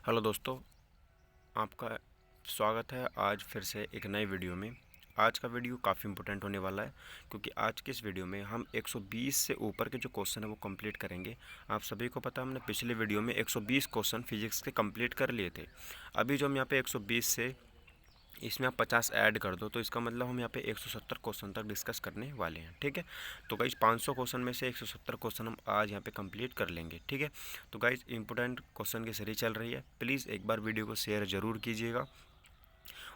Hello दोस्तों, आपका स्वागत है आज फिर से एक नए वीडियो में। आज का वीडियो काफ़ी इंपॉर्टेंट होने वाला है क्योंकि आज के इस वीडियो में हम 120 से ऊपर के जो क्वेश्चन है वो कंप्लीट करेंगे। आप सभी को पता है हमने पिछले वीडियो में 120 क्वेश्चन फिजिक्स के कंप्लीट कर लिए थे। अभी जो हम यहाँ पे 120 से इसमें आप 50 ऐड कर दो तो इसका मतलब हम यहाँ पे 170 क्वेश्चन तक डिस्कस करने वाले हैं। ठीक है, तो गाइज 500 क्वेश्चन में से 170 क्वेश्चन हम आज यहाँ पे कंप्लीट कर लेंगे। ठीक है, तो गाइज इंपॉर्टेंट क्वेश्चन की सीरीज चल रही है। प्लीज़ एक बार वीडियो को शेयर ज़रूर कीजिएगा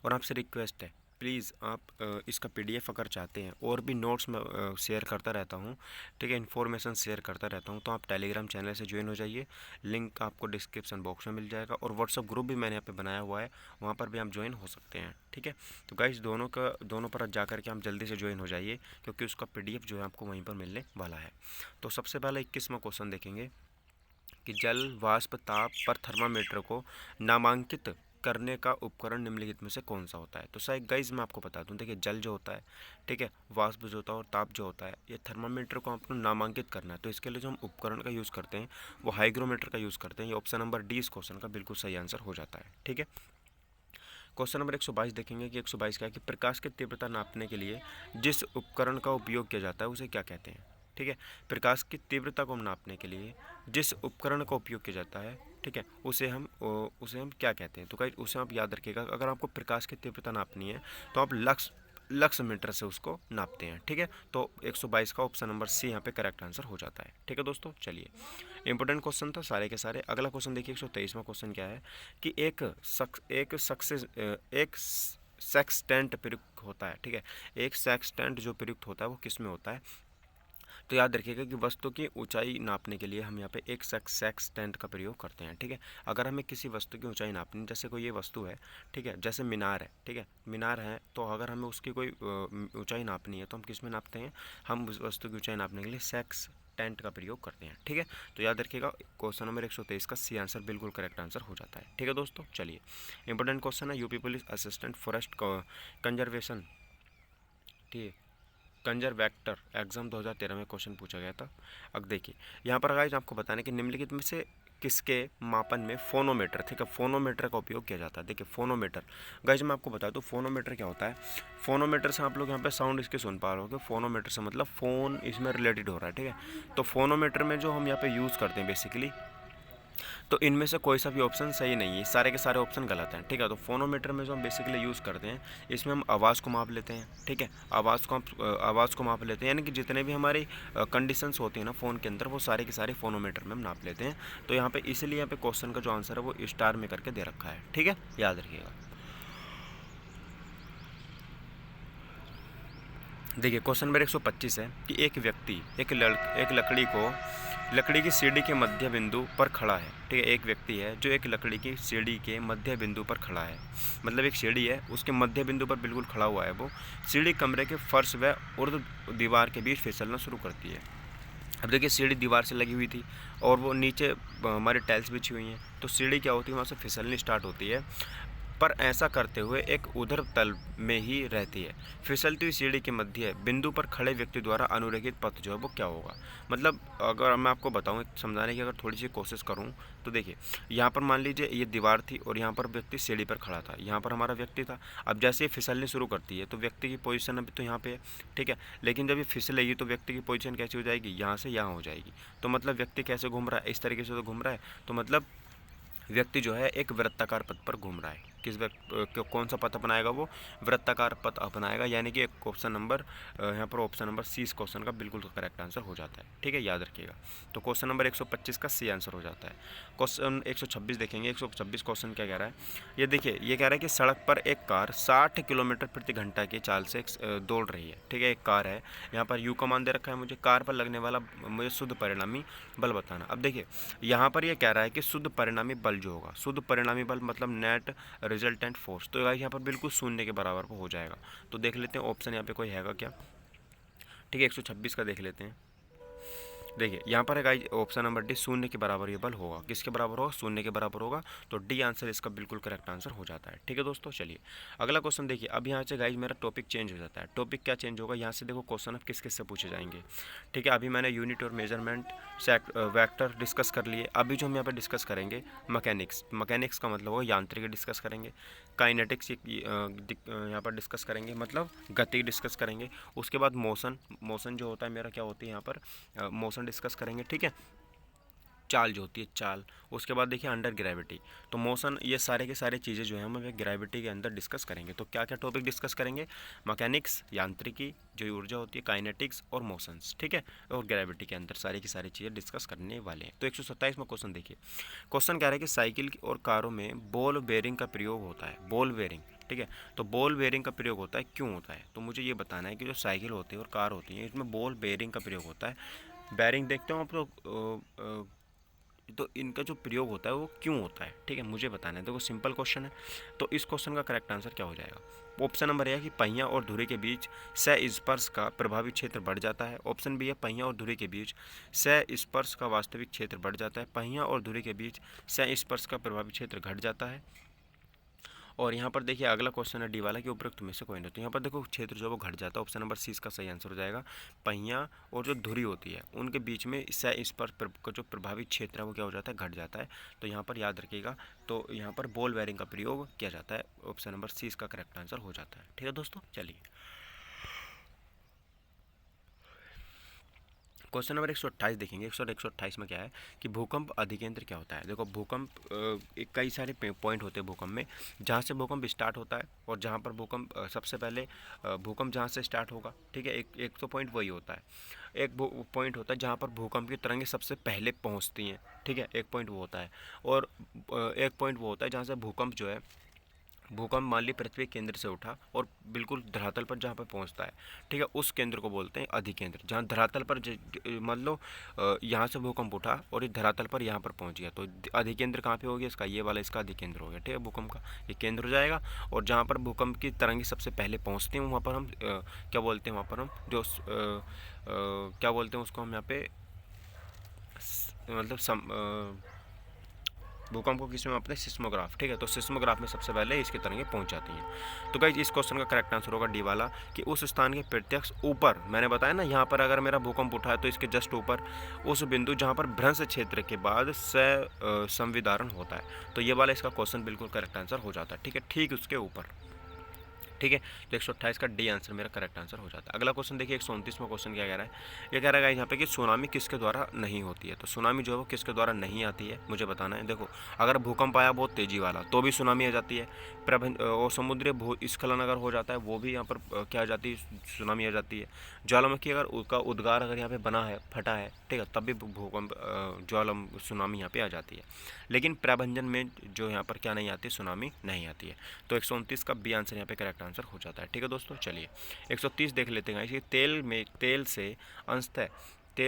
और आपसे रिक्वेस्ट है, प्लीज़ आप इसका पीडीएफ अगर चाहते हैं और भी नोट्स मैं शेयर करता रहता हूँ। ठीक है, इन्फॉर्मेशन शेयर करता रहता हूँ, तो आप टेलीग्राम चैनल से ज्वाइन हो जाइए। लिंक आपको डिस्क्रिप्शन बॉक्स में मिल जाएगा और व्हाट्सअप ग्रुप भी मैंने यहाँ पे बनाया हुआ है, वहाँ पर भी आप ज्वाइन हो सकते हैं। ठीक है, तो गाइस दोनों पर जा करके आप जल्दी से ज्वाइन हो जाइए क्योंकि उसका पीडीएफ जो है आपको वहीं पर मिलने वाला है। तो सबसे पहले 21वां क्वेश्चन देखेंगे कि जल वाष्प ताप पर थर्मामीटर को नामांकित करने का उपकरण निम्नलिखित में से कौन सा होता है। तो शायद गाइज मैं आपको बता दूं, देखिए जल जो होता है, ठीक है, वाष्प जो होता है और ताप जो होता है, ये थर्मामीटर को आपको नामांकित करना है। तो इसके लिए जो हम उपकरण का यूज़ करते हैं वो हाइग्रोमीटर का यूज़ करते हैं। ये ऑप्शन नंबर डी इस क्वेश्चन का बिल्कुल सही आंसर हो जाता है। ठीक है, क्वेश्चन नंबर 122 देखेंगे कि 122 क्या है कि प्रकाश की तीव्रता नापने के लिए जिस उपकरण का उपयोग किया जाता है उसे क्या कहते हैं। ठीक है, प्रकाश की तीव्रता को नापने के लिए जिस उपकरण का उपयोग किया जाता है, ठीक है, उसे हम क्या कहते हैं। तो गाइस उसे आप याद रखिएगा, अगर आपको प्रकाश की तीव्रता नापनी है तो आप लक्स मीटर से उसको नापते हैं। ठीक है, तो 122 का ऑप्शन नंबर सी यहाँ पे करेक्ट आंसर हो जाता है। ठीक है दोस्तों, चलिए इंपॉर्टेंट क्वेश्चन था सारे के सारे। अगला क्वेश्चन देखिए 123वां क्वेश्चन क्या है कि एक सेक्सटेंट प्रयुक्त होता है। ठीक है, एक सेक्सटेंट जो प्रयुक्त होता है वो किस में होता है। तो याद रखिएगा कि वस्तु की ऊंचाई नापने के लिए हम यहाँ पे एक सेक्सटेंट का प्रयोग करते हैं। ठीक है, अगर हमें किसी वस्तु की ऊंचाई नापनी, जैसे कोई ये वस्तु है, ठीक है, जैसे मीनार है, ठीक है, मीनार है, तो अगर हमें उसकी कोई ऊंचाई नापनी है तो हम किस में नापते हैं, हम उस वस्तु की ऊंचाई नापने के लिए सेक्स टेंट का प्रयोग करते हैं। ठीक है, तो याद रखिएगा क्वेश्चन नंबर 123 का सी आंसर बिल्कुल करेक्ट आंसर हो जाता है। ठीक है दोस्तों, चलिए इंपॉर्टेंट क्वेश्चन है UP police assistant forest conservation, ठीक है, कंजरवेक्टर एग्जाम 2013 में क्वेश्चन पूछा गया था। अब देखिए यहाँ पर गाइस आपको बताने कि निम्नलिखित में से किसके मापन में फोनोमीटर, ठीक है, फोनोमीटर का उपयोग किया जाता है। देखिए फोनोमीटर गाइस मैं आपको बता दूँ फोनोमीटर क्या होता है। फोनोमीटर से आप लोग यहाँ पे साउंड इसके सुन पा रहे हो, फोनोमीटर से मतलब फ़ोन इसमें रिलेटेड हो रहा है। ठीक है, तो फोनोमीटर में जो हम यहाँ पे यूज़ करते हैं बेसिकली, तो इनमें से कोई सा भी ऑप्शन सही नहीं है, सारे के सारे ऑप्शन गलत हैं। ठीक है, तो फोनोमीटर में जो हम बेसिकली यूज़ करते हैं इसमें हम आवाज़ को माप लेते हैं। ठीक है, आवाज़ को माप लेते हैं, यानी कि जितने भी हमारी कंडीशंस होती हैं ना फ़ोन के अंदर वो सारे के सारे फोनोमीटर में हम नाप लेते हैं। तो यहाँ पे इसीलिए यहाँ पे क्वेश्चन का जो आंसर है वो स्टार में करके दे रखा है। ठीक है, याद रखिएगा। देखिए क्वेश्चन नंबर 125 है कि एक व्यक्ति एक लकड़ी की सीढ़ी के मध्य बिंदु पर खड़ा है। ठीक है, एक व्यक्ति है जो एक लकड़ी की सीढ़ी के मध्य बिंदु पर खड़ा है, मतलब एक सीढ़ी है उसके मध्य बिंदु पर बिल्कुल खड़ा हुआ है वो। सीढ़ी कमरे के फर्श व ऊर्ध्व दीवार के बीच फिसलना शुरू करती है। अब देखिए सीढ़ी दीवार से लगी हुई थी और वो नीचे हमारे टाइल्स बिछी हुई हैं, तो सीढ़ी क्या होती है वहाँ से फिसलनी स्टार्ट होती है, पर ऐसा करते हुए एक ऊर्ध्व तल में ही रहती है। फिसलती हुई सीढ़ी के मध्य बिंदु पर खड़े व्यक्ति द्वारा अनुरेखित पथ जो है वो क्या होगा। मतलब अगर मैं आपको बताऊं समझाने की अगर थोड़ी सी कोशिश करूं तो देखिए यहाँ पर मान लीजिए ये दीवार थी और यहाँ पर व्यक्ति सीढ़ी पर खड़ा था, यहाँ पर हमारा व्यक्ति था। अब जैसे ये फिसलनी शुरू करती है तो व्यक्ति की पोजीशन अभी तो यहाँ पे है, ठीक है, लेकिन जब ये फिसलेगी तो व्यक्ति की पोजीशन कैसी हो जाएगी, यहाँ से यहाँ हो जाएगी। तो मतलब व्यक्ति कैसे घूम रहा है, इस तरीके से तो घूम रहा है, तो मतलब व्यक्ति जो है एक वृत्ताकार पथ पर घूम रहा है। कौन सा पथ अपनाएगा वो, वृत्ताकार पथ अपनाएगा, यानी कि ऑप्शन नंबर यहाँ पर ऑप्शन नंबर सी इस क्वेश्चन का बिल्कुल करेक्ट आंसर हो जाता है। ठीक है, याद रखिएगा। तो क्वेश्चन नंबर 125 का सी आंसर हो जाता है। क्वेश्चन 126 देखेंगे। 126 क्वेश्चन क्या कह रहा है, ये देखिए ये कह रहा है कि सड़क पर एक कार 60 किलोमीटर प्रति घंटा की चाल से दौड़ रही है। ठीक है, एक कार है, यहाँ पर यू का मान दे रखा है मुझे, कार पर लगने वाला मुझे शुद्ध परिणामी बल बताना। अब देखिए यहाँ पर ये कह रहा है कि शुद्ध परिणामी बल जो होगा, शुद्ध परिणामी बल मतलब नेट रिजल्टेंट फोर्स, तो यहाँ पर बिल्कुल शून्य के बराबर हो जाएगा। तो देख लेते हैं ऑप्शन यहाँ पे कोई हैगा क्या। ठीक है, 126 का देख लेते हैं। देखिए यहाँ पर है गाइज ऑप्शन नंबर डी, शून्य के बराबर ये बल होगा। किसके बराबर होगा? शून्य के बराबर होगा। तो डी आंसर इसका बिल्कुल करेक्ट आंसर हो जाता है। ठीक है दोस्तों, चलिए अगला क्वेश्चन देखिए। अब यहाँ से गाइज मेरा टॉपिक चेंज हो जाता है। टॉपिक क्या चेंज होगा? यहाँ से देखो क्वेश्चन अब किस किस से पूछे जाएंगे। ठीक है, अभी मैंने यूनिट और मेजरमेंट वेक्टर डिस्कस कर लिए। अभी जो हम यहाँ पर डिस्कस करेंगे मैकेनिक्स, मैकेनिक्स का मतलब होगा यांत्रिकी डिस्कस करेंगे। काइनेटिक्स यहाँ पर डिस्कस करेंगे, मतलब गति डिस्कस करेंगे। उसके बाद मोशन, मोशन जो होता है मेरा क्या होती है यहाँ पर मोशन डिस्कस करेंगे। ठीक है, चाल जो होती है चाल। उसके बाद देखिए अंडर ग्रेविटी, तो मोशन, ये सारे के सारे चीज़ें जो है हम ग्रेविटी के अंदर डिस्कस करेंगे। तो क्या क्या टॉपिक डिस्कस करेंगे? मैकेनिक्स, यांत्रिकी, जो ऊर्जा होती है, काइनेटिक्स और मोशंस। ठीक है, और ग्रेविटी के अंदर सारी की सारी चीज़ें डिस्कस करने वाले हैं। तो 127वां क्वेश्चन देखिए। क्वेश्चन कह रहा है कि साइकिल और कारों में बॉल बेयरिंग का प्रयोग होता है। बॉल बेयरिंग, ठीक है, तो बॉल बेयरिंग का प्रयोग होता है, क्यों होता है? तो मुझे ये बताना है कि जो साइकिल होती है और कार होती है इसमें बॉल बेयरिंग का प्रयोग होता है। बेयरिंग देखते हो आप लोग, तो इनका जो प्रयोग होता है वो क्यों होता है? ठीक है, मुझे बताना है। देखो सिंपल क्वेश्चन है, तो इस क्वेश्चन का करेक्ट आंसर क्या हो जाएगा? ऑप्शन नंबर ए है कि पहिया और धुरी के बीच स्पर्श का प्रभावी क्षेत्र बढ़ जाता है। ऑप्शन बी है पहिया और धुरी के बीच स्पर्श का वास्तविक क्षेत्र बढ़ जाता है। पहिया और धुरी के बीच स्पर्श का प्रभावी क्षेत्र घट जाता है। और यहाँ पर देखिए अगला क्वेश्चन है डी वाला कि उपरोक्त में से कोई नहीं। तो यहाँ पर देखो क्षेत्र जो है वो घट जाता है। ऑप्शन नंबर सी इसका सही आंसर हो जाएगा। पहिया और जो धुरी होती है उनके बीच में स्पर्श का जो प्रभावी क्षेत्र है वो क्या हो जाता है? घट जाता है। तो यहाँ पर याद रखिएगा, तो यहाँ पर बॉल बेयरिंग का प्रयोग किया जाता है। ऑप्शन नंबर सी इसका करेक्ट आंसर हो जाता है। ठीक है दोस्तों, चलिए क्वेश्चन नंबर 128 देखेंगे। 128 में क्या है कि भूकंप अधिकेंद्र क्या होता है? देखो भूकंप कई सारे पॉइंट होते हैं भूकंप में, जहाँ से भूकंप स्टार्ट होता है और जहाँ पर भूकंप सबसे पहले भूकंप जहाँ से स्टार्ट होगा। ठीक है, एक तो पॉइंट वही होता है। एक पॉइंट होता है जहाँ पर भूकंप की तरंगें सबसे पहले पहुँचती हैं। ठीक है, एक पॉइंट वो होता है। और एक पॉइंट वो होता है जहाँ से भूकंप जो है, भूकंप मान ली पृथ्वी केंद्र से उठा और बिल्कुल धरातल पर जहाँ पर पहुँचता है। ठीक है, उस केंद्र को बोलते हैं अधिकेंद्र। जहाँ धरातल पर मान लो यहाँ से भूकंप उठा और इस धरातल पर यहाँ पर पहुँच गया, तो अधिकेंद्र कहाँ पे हो गया इसका? ये वाला इसका अधिकेंद्र हो गया। ठीक है, भूकंप का ये केंद्र हो जाएगा। और जहाँ पर भूकंप की तरंगें सबसे पहले पहुँचती हैं वहाँ पर हम क्या बोलते हैं? वहाँ पर हम जो क्या बोलते हैं उसको हम यहाँ पे, मतलब भूकंप को किस में मापते हैं? सिस्मोग्राफ। ठीक है, तो सिस्मोग्राफ में सबसे पहले इसकी तरंगें पहुंच जाती हैं। तो गाइस इस क्वेश्चन का करेक्ट आंसर होगा डी वाला कि उस स्थान के प्रत्यक्ष ऊपर, मैंने बताया ना यहाँ पर अगर मेरा भूकंप उठा है तो इसके जस्ट ऊपर उस बिंदु जहाँ पर भ्रंश क्षेत्र के बाद संविदारण होता है। तो ये वाला इसका क्वेश्चन बिल्कुल करेक्ट आंसर हो जाता है। ठीक है, ठीक उसके ऊपर। ठीक है, तो 128 का डी आंसर मेरा करेक्ट आंसर हो जाता है। अगला क्वेश्चन देखिए 129वां क्वेश्चन क्या कह रहा है? ये कह रहा है यहाँ पे कि सुनामी किसके द्वारा नहीं होती है? तो सुनामी जो है वो किसके द्वारा नहीं आती है मुझे बताना है। देखो अगर भूकंप आया बहुत तेजी वाला तो भी सुनामी आ जाती है। और समुद्री भूस्खलन अगर हो जाता है वो भी यहाँ पर क्या आ जाती है? सुनामी आ जाती है। ज्वालामुखी अगर उसका उद्गार अगर यहाँ पे बना है, फटा है, ठीक है, तब भी भूकंप सुनामी यहाँ पे आ जाती है। लेकिन प्रभंजन में जो यहाँ पर क्या नहीं आती? सुनामी नहीं आती है। तो 129 का बी आंसर यहाँ पे करेक्ट आंसर हो जाता है। ठीक है दोस्तों, चलिए 130 देख लेते हैं। इसी तेल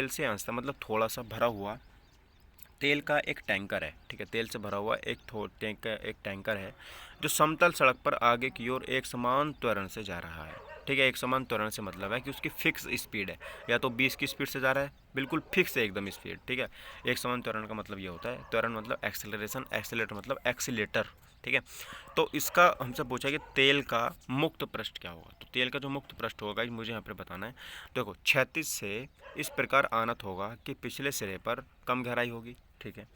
से अंशतः मतलब थोड़ा सा भरा हुआ तेल का एक टैंकर है। ठीक है, तेल से भरा हुआ एक टैंकर है जो समतल सड़क पर आगे की ओर एक समान त्वरण से जा रहा है। ठीक है, एक समान त्वरण से मतलब है कि उसकी फिक्स स्पीड है, या तो 20 की स्पीड से जा रहा है, बिल्कुल फिक्स है एकदम स्पीड। ठीक है, एक समान त्वरण का मतलब ये होता है, त्वरण मतलब एक्सेलरेशन, एक्सेलेटर मतलब एक्सीलेटर। ठीक है, तो इसका हमसे पूछा कि तेल का मुक्त पृष्ठ क्या होगा? तो तेल का जो मुक्त पृष्ठ होगा मुझे यहाँ पर बताना है। देखो 36 से इस प्रकार आनत होगा कि पिछले सिरे पर कम गहराई होगी। ठीक है,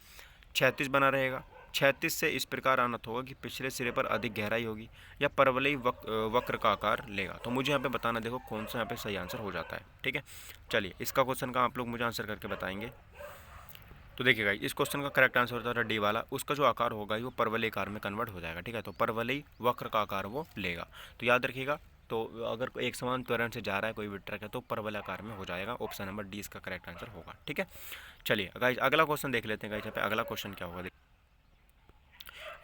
36 बना रहेगा। 36 से इस प्रकार आनत होगा कि पिछले सिरे पर अधिक गहराई होगी, या परवलयी वक्र का आकार लेगा। तो मुझे यहाँ पे बताना, देखो कौन सा यहाँ पे सही आंसर हो जाता है। ठीक है, चलिए इसका क्वेश्चन का आप लोग मुझे आंसर करके बताएंगे। तो देखिएगा इस क्वेश्चन का करेक्ट आंसर होता है डी वाला, उसका जो आकार होगा वो परवलयी आकार में कन्वर्ट हो जाएगा। ठीक है, तो परवलयी वक्र का आकार वो लेगा। तो याद रखिएगा, तो अगर एक समान त्वरण से जा रहा है कोई भी ट्रक है तो परवलय आकार में हो जाएगा। ऑप्शन नंबर डी इसका करेक्ट आंसर होगा। ठीक है, चलिए गाइस अगला क्वेश्चन देख लेते हैं। गाइस यहाँ पे अगला क्वेश्चन क्या होगा?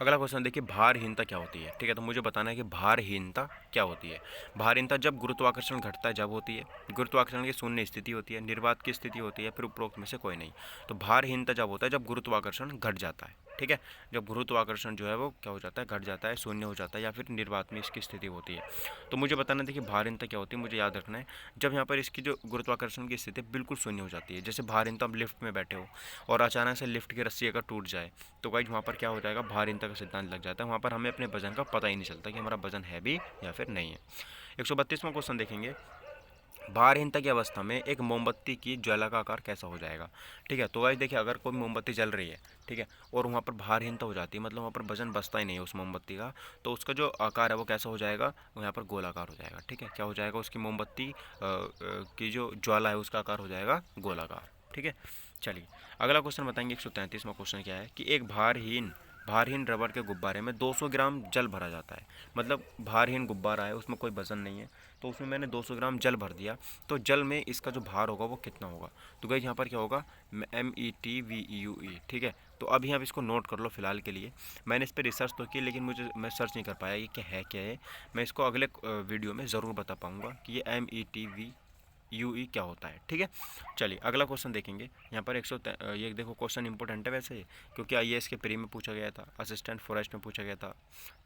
अगला क्वेश्चन देखिए, भारहीनता क्या होती है। ठीक है, तो मुझे बताना है कि भारहीनता क्या होती है। भारहीनता जब गुरुत्वाकर्षण घटता है जब होती है, गुरुत्वाकर्षण की शून्य स्थिति होती है, निर्वात की स्थिति होती है, फिर उपरोक्त में से कोई नहीं। तो भारहीनता जब होता है जब गुरुत्वाकर्षण घट जाता है। ठीक है, जब गुरुत्वाकर्षण जो है वो क्या हो जाता है, घट जाता है, शून्य हो जाता है, या फिर निर्वात में इसकी स्थिति होती है। तो मुझे बताना, देखिए भारहीनता क्या होती है, मुझे याद रखना है जब यहाँ पर इसकी जो गुरुत्वाकर्षण की स्थिति बिल्कुल शून्य हो जाती है। जैसे भारहीनता, हम लिफ्ट में बैठे हो और अचानक से लिफ्ट की रस्सी अगर टूट जाए तो गाइस वहाँ पर क्या हो जाएगा, भारहीनता का सिद्धांत लग जाता है। वहाँ पर हमें अपने वजन का पता ही नहीं चलता कि हमारा वजन है भी या फिर नहीं है। 132वां क्वेश्चन देखेंगे, भारहीनता की अवस्था में एक मोमबत्ती की ज्वाला का आकार कैसा हो जाएगा। ठीक है, तो गाइस देखिए, अगर कोई मोमबत्ती जल रही है, ठीक है, और वहाँ पर भारहीनता हो जाती है, मतलब वहाँ पर वजन बचता ही नहीं है उस मोमबत्ती का, तो उसका जो आकार है वो कैसा हो जाएगा, यहाँ पर गोलाकार हो जाएगा। ठीक है, क्या हो जाएगा, उसकी मोमबत्ती की जो ज्वाला है उसका आकार हो जाएगा गोलाकार। ठीक है, चलिए अगला क्वेश्चन बताएंगे। 133वां क्वेश्चन क्या है कि एक भारहीन रबड़ के गुब्बारे में 200 ग्राम जल भरा जाता है। मतलब भारहीन गुब्बारा है, उसमें कोई वजन नहीं है, तो उसमें मैंने 200 ग्राम जल भर दिया, तो जल में इसका जो भार होगा वो कितना होगा। तो गाइस यहाँ पर क्या होगा, METVUE। ठीक है, तो अभी आप इसको नोट कर लो फिलहाल के लिए। मैंने इस पर रिसर्च तो की, लेकिन मैं सर्च नहीं कर पाया ये क्या है। मैं इसको अगले वीडियो में ज़रूर बता पाऊँगा कि ये METVUE क्या होता है। ठीक है, चलिए अगला क्वेश्चन देखेंगे। यहाँ पर ये देखो, क्वेश्चन इंपॉर्टेंट है वैसे, क्योंकि IAS के प्री में पूछा गया था, असिस्टेंट फॉरेस्ट में पूछा गया था।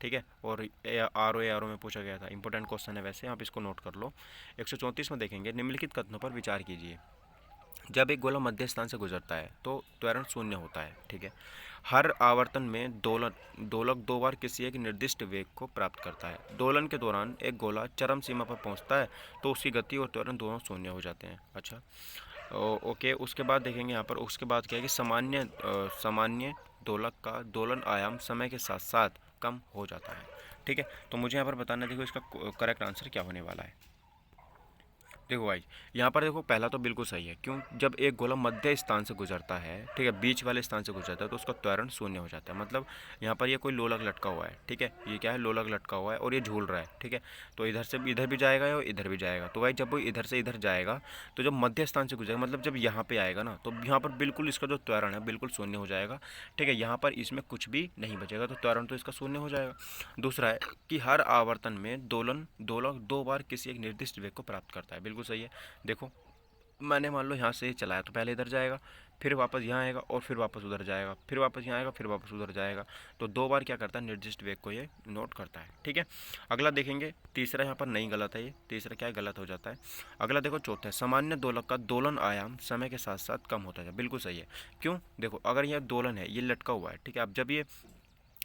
ठीक है, और RO में पूछा गया था। इंपॉर्टेंट क्वेश्चन है वैसे, आप इसको नोट कर लो। 134 में देखेंगे, निम्नलिखित कथनों पर विचार कीजिए। जब एक गोला मध्य स्थान से गुजरता है तो त्वरण शून्य होता है। ठीक है, हर आवर्तन में दोलक 2 बार किसी एक निर्दिष्ट वेग को प्राप्त करता है। दोलन के दौरान एक गोला चरम सीमा पर पहुंचता है तो उसकी गति और त्वरण दोनों शून्य हो जाते हैं। अच्छा, ओके, उसके बाद देखेंगे यहाँ पर, उसके बाद क्या है कि सामान्य दोलक का दोलन आयाम समय के साथ साथ कम हो जाता है। ठीक है, तो मुझे यहाँ पर बताना है, देखो इसका करेक्ट आंसर क्या होने वाला है। देखो भाई, यहाँ पर देखो, पहला तो बिल्कुल सही है। क्यों, जब एक गोला मध्य स्थान से गुजरता है, ठीक है, बीच वाले स्थान से गुजरता है, तो उसका त्वरण शून्य हो जाता है। मतलब यहाँ पर ये कोई लोलक लटका हुआ है। ठीक है, ये क्या है, लोलक लटका हुआ है और ये झूल रहा है। ठीक है, तो इधर से इधर भी जाएगा और इधर भी जाएगा। तो भाई जब वो इधर से इधर जाएगा, तो जब मध्य स्थान से गुजरेगा, मतलब जब यहाँ पे आएगा ना, तो यहाँ पर बिल्कुल इसका जो त्वरण है बिल्कुल शून्य हो जाएगा। ठीक है, यहाँ पर इसमें कुछ भी नहीं बचेगा, तो त्वरण तो इसका शून्य हो जाएगा। दूसरा है कि हर आवर्तन में दोलक 2 बार किसी एक निर्दिष्ट वेग को प्राप्त करता है। बिल्कुल सही है। देखो, मैंने मान लो यहाँ से चलाया, तो पहले इधर जाएगा, फिर वापस यहाँ आएगा और फिर वापस उधर जाएगा, फिर वापस यहाँ आएगा, फिर वापस उधर जाएगा। तो 2 बार क्या करता है, निर्दिष्ट वेग को ये नोट करता है। ठीक है, अगला देखेंगे। तीसरा यहाँ पर नहीं, गलत है ये। तीसरा क्या है, गलत हो जाता है। अगला देखो, चौथा है, सामान्य दोलक का दोलन आयाम समय के साथ साथ कम होता है। बिल्कुल सही है। क्यों, देखो, अगर यह दोलन है, ये लटका हुआ है, ठीक है, अब जब ये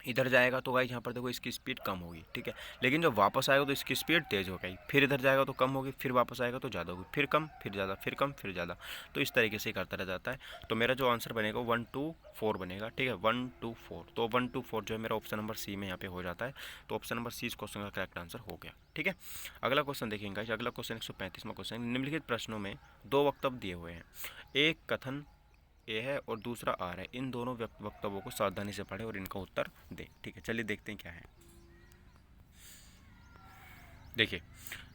इधर जाएगा तो गाइस यहाँ पर देखो इसकी स्पीड कम होगी। ठीक है, लेकिन जब वापस आएगा तो इसकी स्पीड तेज़ हो गई, फिर इधर जाएगा तो कम होगी, फिर वापस आएगा तो ज़्यादा होगी, फिर कम, फिर ज़्यादा, फिर कम, फिर ज़्यादा। तो इस तरीके से करता रह जाता है। तो मेरा जो आंसर बनेगा 1 2 4 बनेगा। ठीक है, 1 2 4, तो 1 2 4 जो है मेरा ऑप्शन नंबर सी में यहाँ पे हो जाता है। तो ऑप्शन नंबर सी इस क्वेश्चन का करेक्ट आंसर हो गया। ठीक है, अगला क्वेश्चन देखेंगे। अगला क्वेश्चन 135वां क्वेश्चन, निम्नलिखित प्रश्नों में 2 वक्तव्य दिए हुए हैं। एक कथन ए है और दूसरा आर है। इन दोनों वक्तव्यों को सावधानी से पढ़ें और इनका उत्तर दें। ठीक है, चलिए देखते हैं क्या है। देखिए,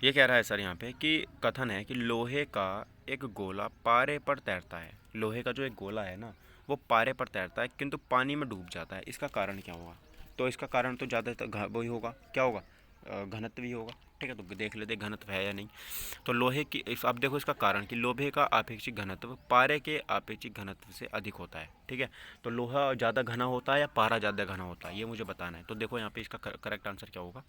ये कह रहा है सर यहाँ पे कि कथन है कि लोहे का एक गोला पारे पर तैरता है। लोहे का जो एक गोला है ना, वो पारे पर तैरता है किंतु पानी में डूब जाता है। इसका कारण क्या होगा। तो इसका कारण तो ज़्यादातर वही होगा, क्या होगा, घनत्व ही होगा। ठीक है, तो देख लेते घनत्व है या नहीं। तो लोहे की, अब देखो इसका कारण कि लोहे का आपेक्षिक घनत्व पारे के आपेक्षिक घनत्व से अधिक होता है। ठीक है, तो लोहा ज़्यादा घना होता है या पारा ज़्यादा घना होता है, ये मुझे बताना है। तो देखो यहाँ पे इसका करेक्ट आंसर क्या होगा।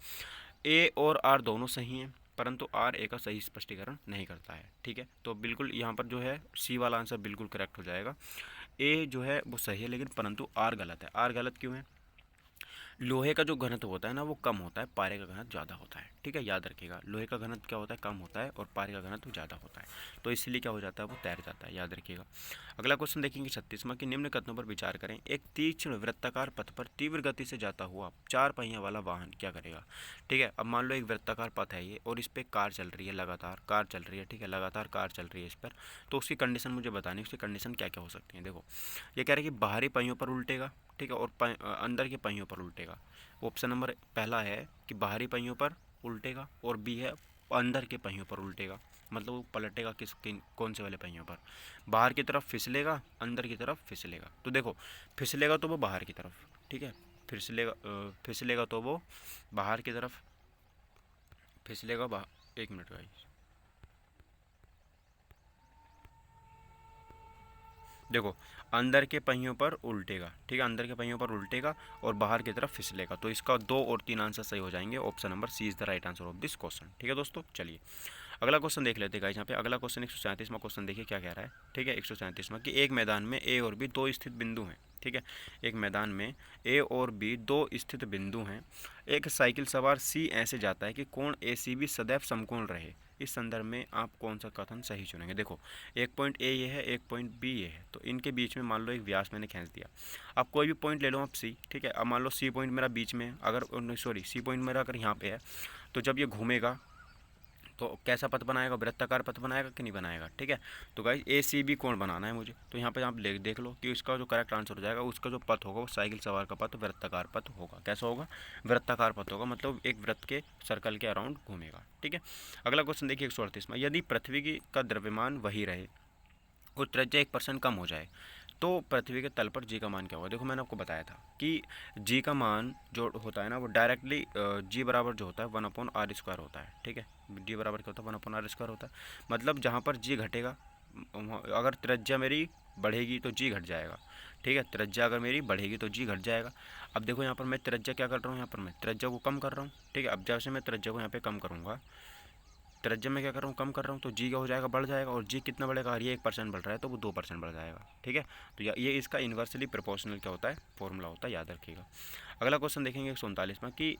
ए और आर दोनों सही हैं, परंतु आर ए का सही स्पष्टीकरण नहीं करता है। ठीक है, तो बिल्कुल यहाँ पर जो है सी वाला आंसर बिल्कुल करेक्ट हो जाएगा। ए जो है वो सही है, लेकिन परंतु आर गलत है। आर गलत क्यों है, लोहे का जो घनत्व होता है ना वो कम होता है, पारे का घनत्व ज़्यादा होता है। ठीक है, याद रखिएगा, लोहे का घनत्व क्या होता है, कम होता है, और पारे का घनत्व ज़्यादा होता है। तो इसलिए क्या हो जाता है, वो तैर जाता है, याद रखिएगा। अगला क्वेश्चन देखेंगे 36वां कि निम्न कथनों पर विचार करें। एक तीक्ष्ण वृत्ताकार पथ पर तीव्र गति से जाता हुआ 4 पहिया वाला वाहन क्या करेगा। ठीक है, अब मान लो एक वृत्ताकार पथ है ये, और इस पर कार चल रही है, लगातार कार चल रही है। ठीक है, लगातार कार चल रही है इस पर। तो उसकी कंडीशन मुझे बतानी, उसकी कंडीशन क्या क्या हो सकती है। देखो, ये कह रहे हैं कि बाहरी पहियों पर उल्टेगा, ठीक है, और अंदर के पहियों पर उल्टेगा। ऑप्शन नंबर पहला है कि बाहरी पहियों पर उल्टेगा, और बी है अंदर के पहियों पर उल्टेगा। मतलब वो पलटेगा कौन से वाले पहियों पर, बाहर की तरफ फिसलेगा, अंदर की तरफ फिसलेगा। तो देखो, फिसलेगा तो वो बाहर की तरफ, ठीक है, फिसलेगा तो वो बाहर की तरफ फिसलेगा। 1 मिनट गाइस, देखो अंदर के पहियों पर उल्टेगा, ठीक है, अंदर के पहियों पर उल्टेगा और बाहर की तरफ फिसलेगा। तो इसका 2 और 3 आंसर सही हो जाएंगे। Option number C is the right answer of this question. ठीक है दोस्तों, चलिए अगला क्वेश्चन देख लेते हैं गाइस। यहाँ पे अगला क्वेश्चन 137वां क्वेश्चन देखिए क्या कह रहा है। ठीक है, 137वां कि एक मैदान में ए और बी दो स्थित बिंदु हैं। ठीक है, एक मैदान में ए और बी दो स्थित बिंदु हैं। एक साइकिल सवार सी ऐसे जाता है कि कोण ए सी बी सदैव समकोण रहे। इस संदर्भ में आप कौन सा कथन सही चुनेंगे। देखो एक पॉइंट ए ये है, एक पॉइंट बी ये है, तो इनके बीच में मान लो एक व्यास मैंने खींच दिया। अब कोई भी पॉइंट ले लो आप सी, ठीक है। अब मान लो सी पॉइंट मेरा बीच में, अगर सॉरी सी पॉइंट मेरा अगर यहाँ पे है, तो जब ये घूमेगा तो कैसा पथ बनाएगा, वृत्ताकार पथ बनाएगा कि नहीं बनाएगा। ठीक है, तो गाइस ए सी बी कोण बनाना है मुझे। तो यहाँ पे आप देख लो कि उसका जो करेक्ट आंसर हो जाएगा, उसका जो पथ होगा वो साइकिल सवार का पथ वृत्ताकार पथ होगा। कैसा होगा, वृत्ताकार पथ होगा, मतलब एक वृत्त के सर्कल के अराउंड घूमेगा। ठीक है, अगला क्वेश्चन देखिए 138 में, यदि पृथ्वी का द्रव्यमान वही रहे और त्रिज्या 1% कम हो जाए तो पृथ्वी के तल पर जी का मान क्या होगा। देखो मैंने आपको बताया था कि जी का मान जो होता है ना वो डायरेक्टली जी बराबर जो होता है 1/r² होता है। ठीक है, जी बराबर क्या होता है 1/r² होता है। मतलब जहाँ पर जी घटेगा, अगर त्रिज्या मेरी बढ़ेगी तो जी घट जाएगा। ठीक है, त्रिज्या अगर मेरी बढ़ेगी तो जी घट जाएगा। अब देखो यहाँ पर मैं त्रिज्या क्या कर रहा हूँ, यहाँ पर मैं त्रिज्या को कम कर रहा हूँ। ठीक है, अब जैसे मैं त्रिज्या को यहाँ पे कम करूँगा, त्रिज्या में क्या कर रहा हूँ, कम कर रहा हूँ, तो जी क्या हो जाएगा, बढ़ जाएगा। और जी कितना बढ़ेगा, ये 1% बढ़ रहा है तो वो 2% बढ़ जाएगा। ठीक है, तो ये इसका इन्वर्सली प्रोपोर्शनल क्या होता है, फॉर्मूला होता है, याद रखिएगा। अगला क्वेश्चन देखेंगे 139 में कि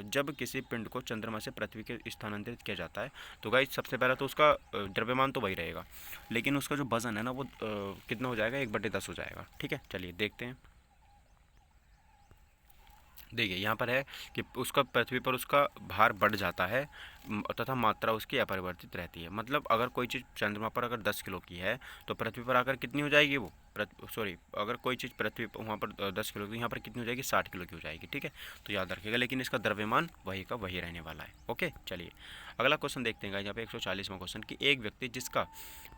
जब किसी पिंड को चंद्रमा से पृथ्वी के स्थानांतरित किया जाता है तो गाइस सबसे पहला तो उसका द्रव्यमान तो वही रहेगा, लेकिन उसका जो वजन है ना वो कितना हो जाएगा, 1/10 हो जाएगा। ठीक है, चलिए देखते हैं। देखिए यहाँ पर है कि उसका पृथ्वी पर उसका भार बढ़ जाता है तथा मात्रा उसकी अपरिवर्तित रहती है। मतलब अगर कोई चीज़ चंद्रमा पर अगर 10 किलो की है तो पृथ्वी पर आकर कितनी हो जाएगी वो, अगर कोई चीज़ पृथ्वी पर वहाँ पर 10 किलो की, यहाँ पर कितनी हो जाएगी, 60 किलो की हो जाएगी। ठीक है, तो याद रखिएगा, लेकिन इसका द्रव्यमान वही का वही रहने वाला है। ओके, चलिए अगला क्वेश्चन देखते हैं यहाँ पे 140वां क्वेश्चन कि एक व्यक्ति जिसका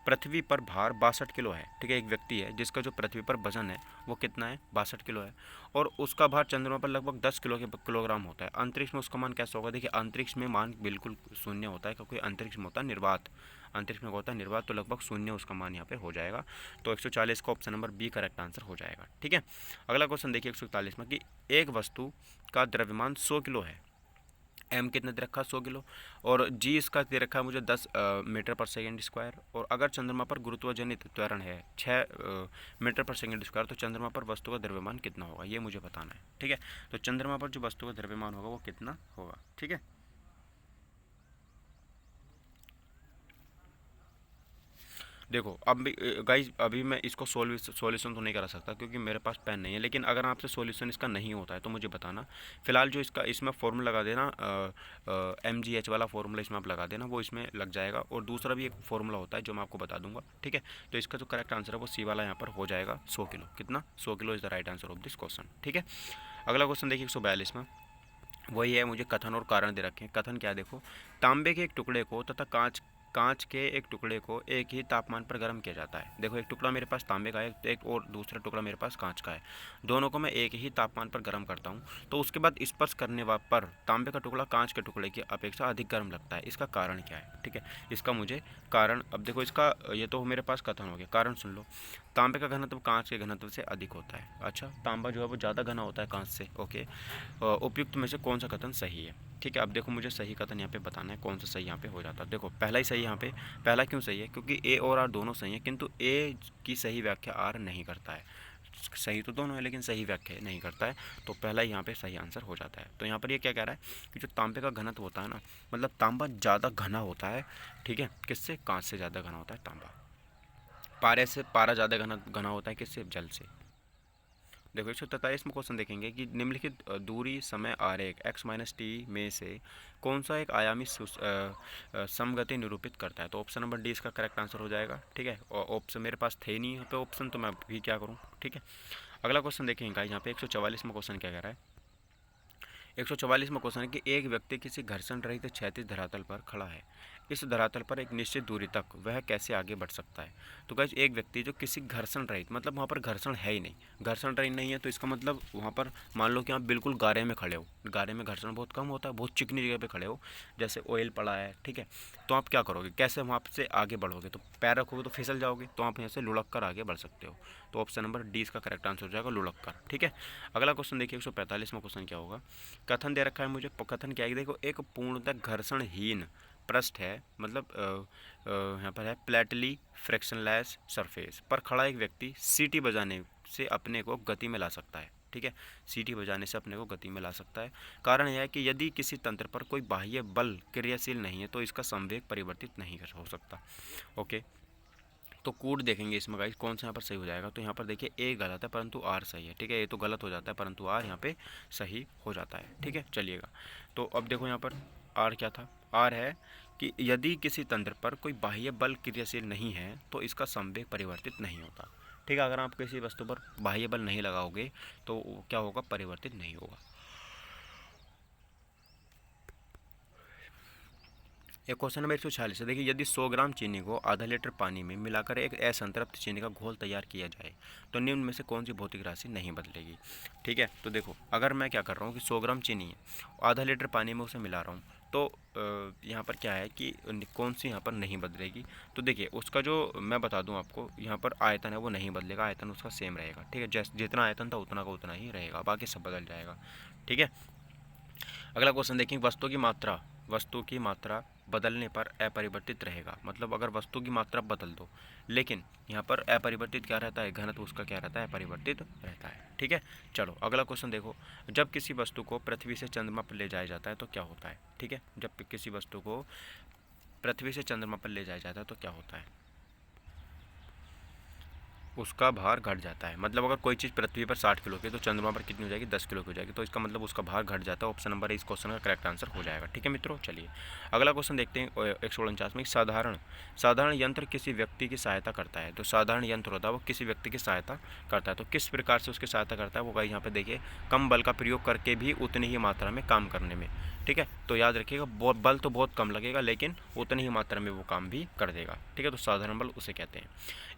पृथ्वी पर भार 62 किलो है। ठीक है, एक व्यक्ति है जिसका जो पृथ्वी पर वजन है वो कितना है, 62 किलो है, और उसका भार चंद्रमा पर लगभग 10 किलोग्राम होता है। अंतरिक्ष में उसका मान कैसा होगा। देखिए अंतरिक्ष में मान बिल्कुल शून्य होता है, क्योंकि अंतरिक्ष में होता है निर्वात, अंतरिक्ष में होता है निर्वात, तो लगभग शून्य उसका मान यहाँ पे हो जाएगा। तो 140 का option number B correct answer हो जाएगा। ठीक है, अगला क्वेश्चन देखिए 141 में कि एक वस्तु का द्रव्यमान 100 किलो है, एम कितना दे रखा है, 100 किलो, और जी इसका दे रखा है मुझे 10 मीटर पर सेकेंड स्क्वायर। और अगर चंद्रमा पर गुरुत्वाजनित त्वरण है 6 मीटर पर सेकेंड स्क्वायर, तो चंद्रमा पर वस्तु का द्रव्यमान कितना होगा, ये मुझे बताना है। ठीक है, तो चंद्रमा पर जो वस्तु का द्रव्यमान होगा वो कितना होगा। ठीक है, देखो अब गाइज अभी मैं इसको सॉल्यूशन तो नहीं करा सकता क्योंकि मेरे पास पेन नहीं है, लेकिन अगर आपसे सॉल्यूशन इसका नहीं होता है तो मुझे बताना। फिलहाल जो इसमें फॉर्मूला लगा देना, MGH वाला फॉर्मूला इसमें आप लगा देना, वो इसमें लग जाएगा। और दूसरा भी एक फॉर्मूला होता है जो मैं आपको बता दूंगा। ठीक है, तो इसका जो करेक्ट आंसर है वो सी वाला यहाँ पर हो जाएगा, 100 किलो। कितना, 100 kilo is the right answer of this question. ठीक है, अगला क्वेश्चन देखिए 142 में, वही है, मुझे कथन और कारण दे रखे हैं। कथन क्या है, देखो तांबे के एक टुकड़े को तथा कांच के एक टुकड़े को एक ही तापमान पर गर्म किया जाता है। देखो एक टुकड़ा मेरे पास तांबे का है, एक और दूसरा टुकड़ा मेरे पास कांच का है, दोनों को मैं एक ही तापमान पर गर्म करता हूँ, तो उसके बाद स्पर्श करने पर तांबे का टुकड़ा कांच के टुकड़े की अपेक्षा अधिक गर्म लगता है। इसका कारण क्या है। ठीक है, इसका मुझे कारण, अब देखो इसका ये तो मेरे पास कथन हो गया, कारण सुन लो। तांबे का घनत्व कांच के घनत्व से अधिक होता है। अच्छा, तांबा जो है वो ज़्यादा घना होता है कांच से। ओके, उपयुक्त में से कौन सा कथन सही है। ठीक है, अब देखो मुझे सही कथन यहाँ पे बताना है, कौन सा सही यहाँ पे हो जाता है। देखो पहला ही सही यहाँ पे, पहला क्यों सही है, क्योंकि ए और आर दोनों सही है, किंतु ए की सही व्याख्या आर नहीं करता है। सही तो दोनों है लेकिन सही व्याख्या नहीं करता है, तो पहला ही यहाँ पे सही आंसर हो जाता है। तो यहाँ पर ये क्या कह रहा है कि जो तांबे का घनत्व होता है ना, मतलब तांबा ज़्यादा घना होता है। ठीक है, किससे, कांच से ज़्यादा घना होता है तांबा। पारे से पारा ज़्यादा घना होता है किससे, जल से। देखो 143 में क्वेश्चन देखेंगे कि निम्नलिखित दूरी समय आरेख x-t में से कौन सा एक आयामी समगति निरूपित करता है। तो ऑप्शन नंबर डी इसका करेक्ट आंसर हो जाएगा। ठीक है, और ऑप्शन मेरे पास थे नहीं यहाँ पे ऑप्शन, तो मैं भी क्या करूँ। ठीक है, अगला क्वेश्चन देखेंगे यहाँ पे 144 में क्वेश्चन क्या कह रहा है। 144 में क्वेश्चन है कि एक व्यक्ति किसी घर्षण रहित क्षैतिज धरातल पर खड़ा है, इस धरातल पर एक निश्चित दूरी तक वह कैसे आगे बढ़ सकता है। तो गाइस एक व्यक्ति जो किसी घर्षण रहित, मतलब वहाँ पर घर्षण है ही नहीं, घर्षण रहित नहीं है तो इसका मतलब वहाँ पर मान लो कि आप बिल्कुल गारे में खड़े हो, गारे में घर्षण बहुत कम होता है, बहुत चिकनी जगह पे खड़े हो, जैसे ऑयल पड़ा है, ठीक है, तो आप क्या करोगे, कैसे वहाँ से आगे बढ़ोगे, तो पैर रखोगे तो फिसल जाओगे, तो आप यहाँ से लुढ़क कर आगे बढ़ सकते हो। तो ऑप्शन नंबर डी इसका करेक्ट आंसर हो जाएगा, लुढ़क कर। ठीक है, अगला क्वेश्चन देखिए 145वां क्वेश्चन क्या होगा। कथन दे रखा है मुझे, कथन क्या है, देखो एक पूर्णतः घर्षणहीन पृष्ठ है, मतलब यहाँ पर है प्लेटली फ्रैक्शनलेस सरफेस पर खड़ा एक व्यक्ति सीटी बजाने से अपने को गति में ला सकता है। ठीक है, सीटी बजाने से अपने को गति में ला सकता है। कारण यह है कि यदि किसी तंत्र पर कोई बाह्य बल क्रियाशील नहीं है तो इसका संवेग परिवर्तित नहीं हो सकता। ओके, तो कोड देखेंगे इसमें गाइस कौन सा यहाँ पर सही हो जाएगा। तो यहाँ पर देखिए ए गलत है परंतु आर सही है। ठीक है, ये तो गलत हो जाता है परंतु आर यहाँ पे सही हो जाता है। ठीक है, चलिएगा, तो अब देखो यहाँ पर आर क्या था, आर है कि यदि किसी तंत्र पर कोई बाह्य बल क्रियाशील नहीं है तो इसका संवेग परिवर्तित नहीं होता। ठीक है, अगर आप किसी वस्तु पर बाह्य बल नहीं लगाओगे तो क्या होगा, परिवर्तित नहीं होगा। एक क्वेश्चन नंबर 146 है, देखिए यदि 100 ग्राम चीनी को आधा लीटर पानी में मिलाकर एक असंतृप्त चीनी का घोल तैयार किया जाए तो निम्न में से कौन सी भौतिक राशि नहीं बदलेगी। ठीक है, तो देखो अगर मैं क्या कर रहा हूँ कि 100 ग्राम चीनी है, आधा लीटर पानी में उसे मिला रहा हूँ, तो यहाँ पर क्या है कि कौन सी यहाँ पर नहीं बदलेगी। तो देखिए उसका जो मैं बता दूँ आपको, यहाँ पर आयतन है वो नहीं बदलेगा, आयतन उसका सेम रहेगा। ठीक है, जैसे जितना आयतन था उतना का उतना ही रहेगा, बाकी सब बदल जाएगा। ठीक है, अगला क्वेश्चन देखेंगे, वस्तु की मात्रा बदलने पर अपरिवर्तित रहेगा, मतलब अगर वस्तु की मात्रा बदल दो लेकिन यहाँ पर अपरिवर्तित क्या रहता है, घनत्व उसका क्या रहता है, अपरिवर्तित रहता है। ठीक है, चलो अगला क्वेश्चन देखो, जब किसी वस्तु को पृथ्वी से चंद्रमा पर ले जाया जाता है तो क्या होता है। ठीक है, जब किसी वस्तु को पृथ्वी से चंद्रमा पर ले जाया जाता है तो क्या होता है, उसका भार घट जाता है। मतलब अगर कोई चीज़ पृथ्वी पर 60 किलो की तो चंद्रमा पर कितनी हो जाएगी, 10 किलो की हो जाएगी, तो इसका मतलब उसका भार घट जाता है। ऑप्शन नंबर इस क्वेश्चन का करेक्ट आंसर हो जाएगा। ठीक है मित्रों, चलिए अगला क्वेश्चन देखते हैं 149 में। साधारण यंत्र किसी व्यक्ति की सहायता करता है, तो साधारण यंत्र होता है वो किसी व्यक्ति की सहायता करता है, तो किस प्रकार से उसकी सहायता करता है वो गाइस यहाँ पे देखिए, कम बल का प्रयोग करके भी उतनी ही मात्रा में काम करने में। ठीक है, तो याद रखिएगा बल तो बहुत कम लगेगा लेकिन उतनी ही मात्रा में वो काम भी कर देगा। ठीक है, तो साधारण बल उसे कहते हैं।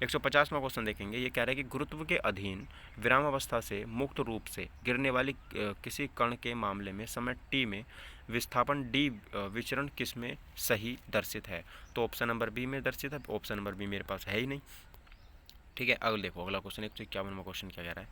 150वां क्वेश्चन देखेंगे, ये कह रहा है कि गुरुत्व के अधीन विरामावस्था से मुक्त रूप से गिरने वाली किसी कण के मामले में समय t में विस्थापन d विचरण किस में सही दर्शित है। तो ऑप्शन नंबर बी में दर्शित है, ऑप्शन नंबर बी मेरे पास है ही नहीं। ठीक है, अगला देखो अगला क्वेश्चन 151वां क्वेश्चन क्या कह रहा है।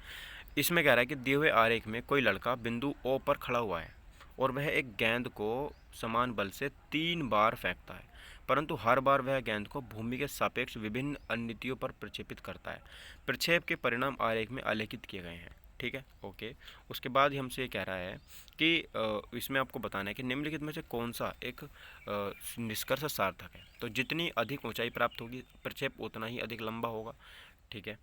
इसमें कह रहा है कि दिए हुए आरेख में कोई लड़का बिंदु O पर खड़ा हुआ है और वह एक गेंद को समान बल से 3 बार फेंकता है, परंतु हर बार वह गेंद को भूमि के सापेक्ष विभिन्न अन्यतियों पर प्रक्षेपित करता है। प्रक्षेप के परिणाम आरेख में आलेखित किए गए हैं। ठीक है, ओके, उसके बाद ही हमसे ये कह रहा है कि इसमें आपको बताना है कि निम्नलिखित में से कौन सा एक निष्कर्ष सार्थक है। तो जितनी अधिक ऊंचाई प्राप्त होगी प्रक्षेप उतना ही अधिक लंबा होगा। ठीक है,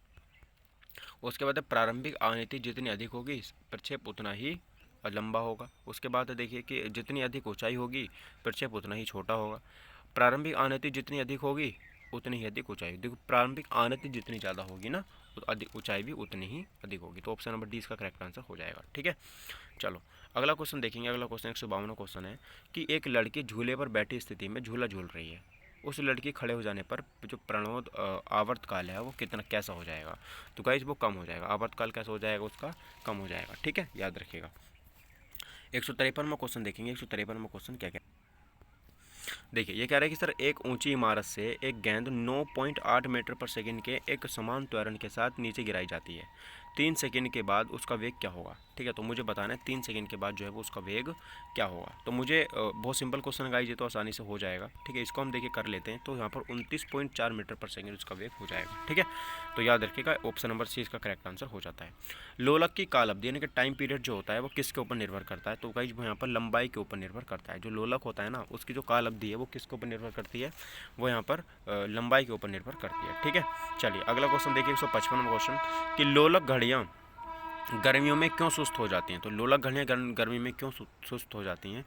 उसके बाद प्रारंभिक आनीति जितनी अधिक होगी प्रक्षेप उतना ही लंबा होगा। उसके बाद देखिए कि जितनी अधिक ऊंचाई होगी प्रक्षेप उतना ही छोटा होगा। प्रारंभिक आनीति जितनी अधिक होगी उतनी ही अधिक ऊंचाई, देखो प्रारंभिक आनीति जितनी ज़्यादा होगी ना तो अधिक ऊंचाई भी उतनी ही अधिक होगी। तो ऑप्शन नंबर डी इसका करेक्ट आंसर हो जाएगा। ठीक है, चलो अगला क्वेश्चन देखेंगे। अगला क्वेश्चन 152वां क्वेश्चन है कि एक लड़की झूले पर बैठी स्थिति में झूला झूल रही है, उस लड़की खड़े हो जाने पर जो प्रणोद आवर्तकाल है वो कितना कैसा हो जाएगा। तो गाइस वो कम हो जाएगा, आवर्तकाल कैसा हो जाएगा उसका, कम हो जाएगा। ठीक है, याद रखिएगा। 153वां क्वेश्चन देखेंगे। 153वां क्वेश्चन क्या देखिए, ये कह रहा है कि सर एक ऊंची इमारत से एक गेंद 9.8 मीटर पर सेकंड के एक समान त्वरण के साथ नीचे गिराई जाती है, 3 सेकंड के बाद उसका वेग क्या होगा। ठीक है, तो मुझे बताना है 3 सेकंड के बाद जो है वो उसका वेग क्या होगा। तो मुझे बहुत सिंपल क्वेश्चन गाइस, ये तो आसानी से हो जाएगा। ठीक है, इसको हम देखिए कर लेते हैं। तो यहाँ पर 29.4 मीटर पर सेकंड उसका वेग हो जाएगा। ठीक है, तो याद रखिएगा ऑप्शन नंबर सी इसका करेक्ट आंसर हो जाता है। लोलक की काल अवधि यानी कि टाइम पीरियड जो होता है वो किसके ऊपर निर्भर करता है। तो गाइस वो यहाँ पर लंबाई के ऊपर निर्भर करता है। जो लोलक होता है ना उसकी जो काल अवधि है वो किसके ऊपर निर्भर करती है, वो यहाँ पर लंबाई के ऊपर निर्भर करती है। ठीक है, चलिए अगला क्वेश्चन देखिए 155वां क्वेश्चन कि लोलक घड़ियाँ गर्मियों में क्यों सुस्त हो जाती हैं? तो लोलक घड़ियाँ गर्मी में क्यों सुस्त हो जाती हैं?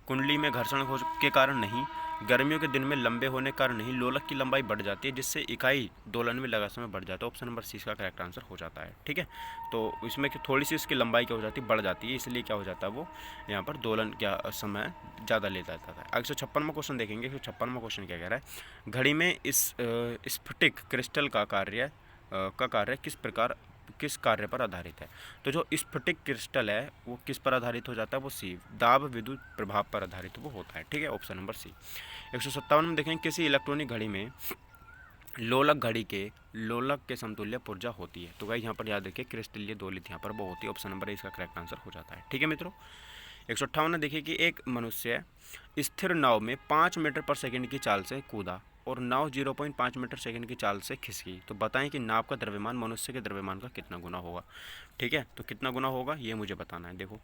कुंडली में घर्षण के कारण नहीं, गर्मियों के दिन में लंबे होने के कारण नहीं, लोलक की लंबाई बढ़ जाती है जिससे इकाई दोलन में लगा समय बढ़ जाता है। ऑप्शन नंबर सी इसका करेक्ट आंसर हो जाता है। ठीक है, तो इसमें थोड़ी सी इसकी लंबाई क्या हो जाती है, बढ़ जाती है, इसलिए क्या हो जाता है, वो यहाँ पर दोलन क्या समय ज़्यादा ले जाता है। 156वां क्वेश्चन देखेंगे। 156वां क्वेश्चन क्या कह रहा है, घड़ी में इस स्फटिक क्रिस्टल का कार्य किस कार्य पर आधारित है? तो जो स्फटिक क्रिस्टल है वो किस पर आधारित हो जाता है, वो सी दाब विद्युत प्रभाव पर आधारित वो होता है। ठीक है, ऑप्शन नंबर सी। 157 में देखें, किसी इलेक्ट्रॉनिक घड़ी में लोलक के समतुल्य ऊर्जा होती है। तो गाइस यहाँ पर याद रखिए क्रिस्टलीय दोलित यहाँ पर वो होती है। ऑप्शन नंबर ए इसका करेक्ट आंसर हो जाता है। ठीक है मित्रों, 158 में देखिए कि एक मनुष्य स्थिर नाव में 5 मीटर पर सेकंड की चाल से कूदा और नाव 0.5 मीटर सेकंड की चाल से खिसकी, तो बताएं कि नाव का द्रव्यमान मनुष्य के द्रव्यमान का कितना गुना होगा। ठीक है, तो कितना गुना होगा ये मुझे बताना है। देखो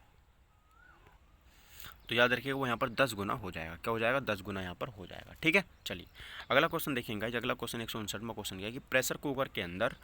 तो याद रखिएगा वो यहाँ पर 10 गुना हो जाएगा। क्या हो जाएगा, 10 गुना यहाँ पर हो जाएगा। ठीक है, चलिए अगला क्वेश्चन देखेंगे। अगला क्वेश्चन 159वां क्वेश्चन क्या है कि प्रेशर कुकर के अंदर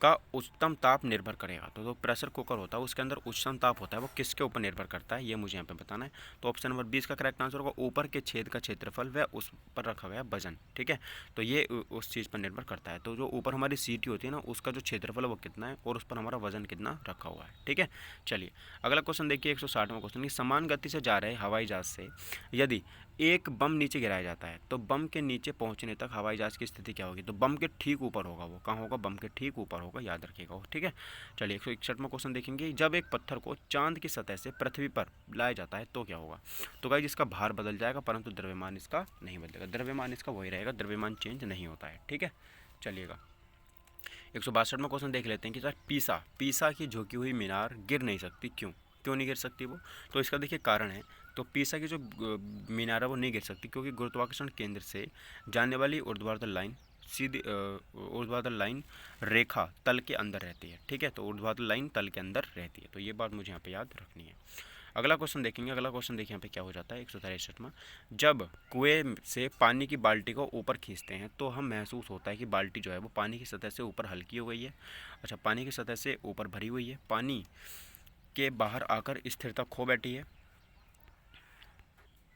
का उच्चतम ताप निर्भर करेगा। तो जो प्रेशर कुकर होता है उसके अंदर उच्चतम ताप होता है वो किसके ऊपर निर्भर करता है, ये मुझे यहाँ पे बताना है। तो ऑप्शन नंबर 20 का करेक्ट आंसर होगा ऊपर के छेद का क्षेत्रफल व उस पर रखा गया वजन। ठीक है, तो ये उस चीज़ पर निर्भर करता है। तो जो ऊपर हमारी सीटी होती है ना उसका जो क्षेत्रफल है वो कितना है और उस पर हमारा वजन कितना रखा हुआ है। ठीक है, चलिए अगला क्वेश्चन देखिए 160वां क्वेश्चन, समान गति से जा रहे हवाई जहाज से यदि एक बम नीचे गिराया जाता है तो बम के नीचे पहुंचने तक हवाई जहाज की स्थिति क्या होगी। तो बम के ठीक ऊपर होगा, वो कहाँ होगा, बम के ठीक ऊपर होगा, याद रखिएगा वो। ठीक है, चलिए 161वां क्वेश्चन देखेंगे, जब एक पत्थर को चांद की सतह से पृथ्वी पर लाया जाता है तो क्या होगा। तो गाइस इसका भार बदल जाएगा परंतु द्रव्यमान इसका नहीं बदलेगा, द्रव्यमान इसका वही रहेगा, द्रव्यमान चेंज नहीं होता है। ठीक है, चलिएगा 162वां क्वेश्चन देख लेते हैं कि सर पीसा की झुकी हुई मीनार गिर नहीं सकती, क्यों नहीं गिर सकती वो। तो इसका देखिए कारण है, तो पीसा की जो मीनार है वो नहीं गिर सकती क्योंकि गुरुत्वाकर्षण केंद्र से जाने वाली ऊर्ध्वाधर लाइन सीधी ऊर्ध्वाधर लाइन रेखा तल के अंदर रहती है। ठीक है, तो ऊर्ध्वाधर लाइन तल के अंदर रहती है, तो ये बात मुझे यहाँ पे याद रखनी है। अगला क्वेश्चन देखेंगे। अगला क्वेश्चन देखिए यहाँ पे क्या हो जाता है 163वां, जब कुएं से पानी की बाल्टी को ऊपर खींचते हैं तो हम महसूस होता है कि बाल्टी जो है वो पानी की सतह से ऊपर हल्की हो गई है। अच्छा, पानी की सतह से ऊपर भरी हुई है, पानी के बाहर आकर स्थिरता खो बैठी है।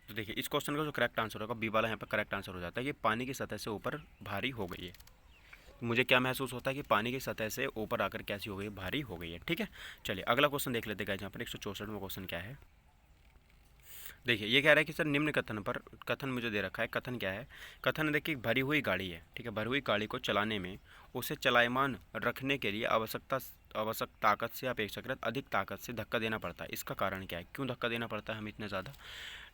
तो देखिए इस क्वेश्चन का जो करेक्ट आंसर होगा बी वाला यहाँ पर करेक्ट आंसर हो जाता है कि पानी की सतह से ऊपर भारी हो गई है। मुझे क्या महसूस होता है कि पानी की सतह से ऊपर आकर कैसी हो गई, भारी हो गई है। ठीक है, चलिए अगला क्वेश्चन देख लेते हैं। यहाँ पर 164वां क्वेश्चन क्या है, देखिए ये कह रहा है कि सर निम्न कथन मुझे दे रखा है। कथन क्या है, कथन देखिए भरी हुई गाड़ी है। ठीक है, भरी हुई गाड़ी को चलाने में उसे चलायमान रखने के लिए आवश्यक ताकत से अपेक्षाकृत अधिक ताकत से धक्का देना पड़ता है। इसका कारण क्या है, क्यों धक्का देना पड़ता है हमें इतना ज़्यादा।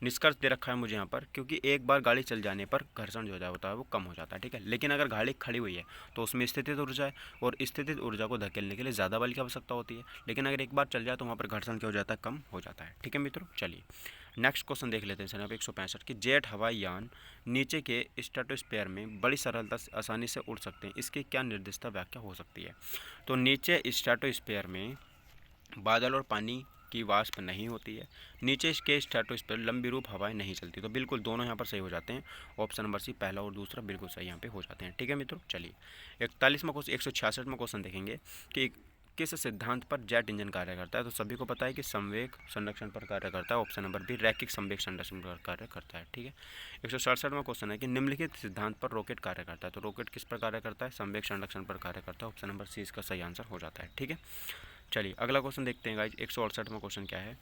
निष्कर्ष दे रखा है मुझे यहाँ पर, क्योंकि एक बार गाड़ी चल जाने पर घर्षण जो होता है वो कम हो जाता है। ठीक है, लेकिन अगर गाड़ी खड़ी हुई है तो उसमें स्थितिज ऊर्जा है और स्थितिज ऊर्जा को धकेलने के लिए ज़्यादा बल की आवश्यकता होती है, लेकिन अगर एक बार चल जाए तो वहाँ पर घर्षण क्या हो जाता है, कम हो जाता है। ठीक है मित्रों, चलिए नेक्स्ट क्वेश्चन देख लेते हैं सर। यहाँ पे 165 कि जेट हवाई यान नीचे के स्ट्रेटोस्फीयर में बड़ी सरलता से आसानी से उड़ सकते हैं, इसकी क्या निर्दिष्ट व्याख्या हो सकती है। तो नीचे स्ट्रेटोस्फीयर में बादल और पानी की वाष्प नहीं होती है, नीचे के स्ट्रेटोस्फीयर लंबी रूप हवाएं नहीं चलती। तो बिल्कुल दोनों यहाँ पर सही हो जाते हैं। ऑप्शन नंबर सी पहला और दूसरा बिल्कुल सही यहाँ पे हो जाते हैं। ठीक है मित्रों, चलिए 41वां क्वेश्चन 166वां क्वेश्चन देखेंगे कि किस सिद्धांत पर जेट इंजन कार्य करता है। तो सभी को पता है कि संवेग संरक्षण पर कार्य करता है। ऑप्शन नंबर बी रैखिक संवेग संरक्षण पर कार्य करता है। ठीक है, 167वां क्वेश्चन है कि निम्नलिखित सिद्धांत पर रॉकेट कार्य करता है। तो रॉकेट किस पर कार्य करता है, संवेग संरक्षण पर कार्य करता है। ऑप्शन नंबर सी इसका सही आंसर हो जाता है। ठीक है, चलिए अगला क्वेश्चन देखते हैं गाइज। 168वां क्वेश्चन क्या है,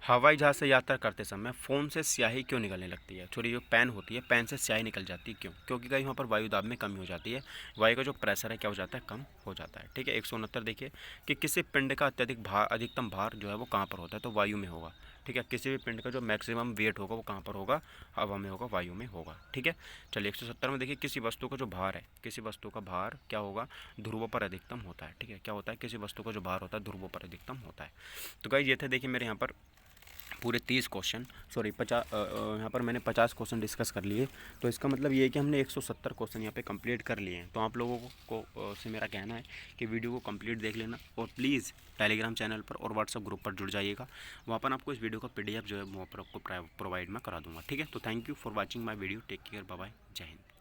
हवाई जहाज से यात्रा करते समय फ़ोन से स्याही क्यों निकलने लगती है। छोटी जो पेन होती है, पेन से स्याही निकल जाती है, क्यों, क्योंकि गाइस वहाँ पर वायु दाब में कमी हो जाती है, वायु का जो प्रेशर है क्या हो जाता है, कम हो जाता है। ठीक है, 169 देखिए कि किसी पिंड का अधिकतम भार जो है वो कहाँ पर होता है। तो वायु में होगा। ठीक है, किसी भी पिंड का जो मैक्सिमम वेट होगा वो कहाँ पर होगा, हवा में होगा, वायु में होगा। ठीक है, चलिए 170 में देखिए किसी वस्तु का जो भार है, किसी वस्तु का भार क्या होगा, ध्रुवों पर अधिकतम होता है। ठीक है, क्या होता है, किसी वस्तु का जो भार होता है ध्रुवों पर अधिकतम होता है। तो गाइस ये थे देखिए मेरे यहाँ पर पूरे 30 क्वेश्चन, सॉरी 50, यहाँ पर मैंने 50 क्वेश्चन डिस्कस कर लिए। तो इसका मतलब ये है कि हमने 170 क्वेश्चन यहाँ पे कंप्लीट कर लिए हैं। तो आप लोगों को से मेरा कहना है कि वीडियो को कंप्लीट देख लेना और प्लीज़ टेलीग्राम चैनल पर और व्हाट्सअप ग्रुप पर जुड़ जाइएगा। वहाँ पर आपको इस वीडियो का PDF जो है वहाँ पर आपको प्रोवाइड मैं करा दूँगा। ठीक है, तो thank you for watching my video, take care, bye bye, जय हिंद।